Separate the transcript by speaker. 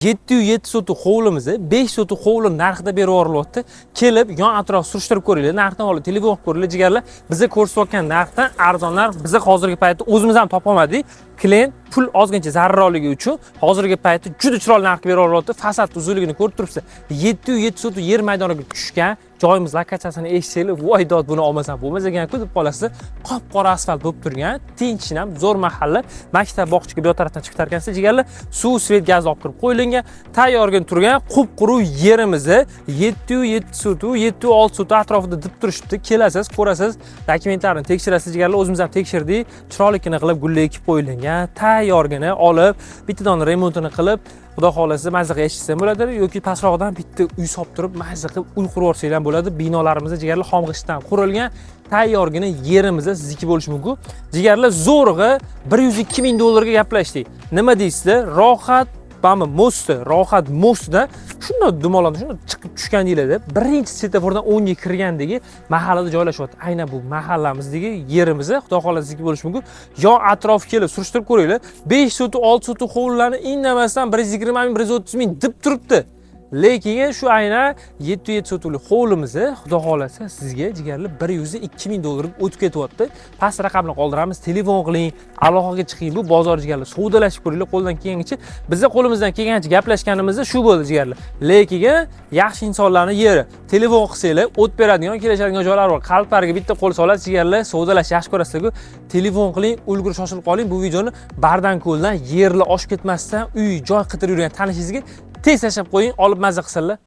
Speaker 1: 707 sotuq hovlimizni 5 sotuq hovli narxida berib yuborilyapti. Kelib, yon atrof surishtirib ko'ringlar, narxdan olib telefon qilib ko'ringlar, jigarlar. Biza ko'rsatgan narxdan arzon narx biza hozirgi paytda o'zimiz ham topa olmadik. Klient pul ozgincha zararligi uchun hozirgi paytda juda chiroyli narxga berib yuboryapti. Fasad uzunligini ko'rib turibsiz. 707 sotuq yer maydoniga tushgan joyimiz lokatsiyasini eshitsanglar, voy dod, buni olmasam bo'lmas ekan-ku deb qolasiz. Qop-qora asfalt bo'lib turgan, tinchgina zo'r mahalla, maktab bog'chaga bu tarafdan chiqib tarkansiz jigarlar, suv, svet, gaz olib kirib qo'yilgan, tayyorgin turgan qup-quruq yerimizni 707 sotuq, 706 sotuq atrofida deb turishibdi. Kelasiz, ko'rasiz, dokumentlarni tekshirasiz jigarlar, o'zimiz ham tekshirdik. Chiroylikini qilib, gullar ekib qo'yilgan, tayyorgini olib, bittadan remontini qilib, xudo xolasa mazza qilib yashasam bo'ladi yoki pastroqdan bitta uy solib turib mazza qilib uy qurib olsangiz ham bo'ladi. Binolarimiz jigarlar xom g'ishtdan qurilgan, tayyorgina yerimiz sizniki bo'lishi mumkin. Jigarlar zo'rg'i 102 ming dollarga gaplashdik. Nima deysizlar? Rohat mostda shunday dumolardan shunday chiqib tushgandinglarda, birinchi svetofordan 10 ga kirgandagi mahallada joylashyapti. Aynan bu mahallamizdagi yerimizni xudo xolasa sizniki bo'lishi mumkin. Yon atrof kelib surishtirib ko'ringlar. 5 sotuq, 6 sotuq hovlilarni indamasdan 120 ming, 130 ming deb turibdi. Lekin shu aynan 707 sotuqlik hovlimizni xudo xolasa sizga jigarlar 102 ming dollarga o'tib ketyapti. Past raqamni qoldiramiz, telefon qiling, aloqaga chiqing. Bu bozor jigarlar, savdolashib ko'ringlar qo'ldan kelgancha. Bizga qo'limizdan kelgancha gaplashganimizda shu bo'ldi jigarlar. Lekin yaxshi insonlarning yeri. Telefon qilsanglar, o't beradigan, kelishadigan joylar bor. Qalblarga bitta qo'l solasiz jigarlar, savdolash yaxshi ko'rasizlar-ku. Telefon qiling, ulgurib shoshilib qoling. Bu videoni bardan ko'ldan yerlar oshib ketmasdan uy, joy qidirib yurgan tanishingizga tez tashlab qo'ying, olib mazza qilsinlar.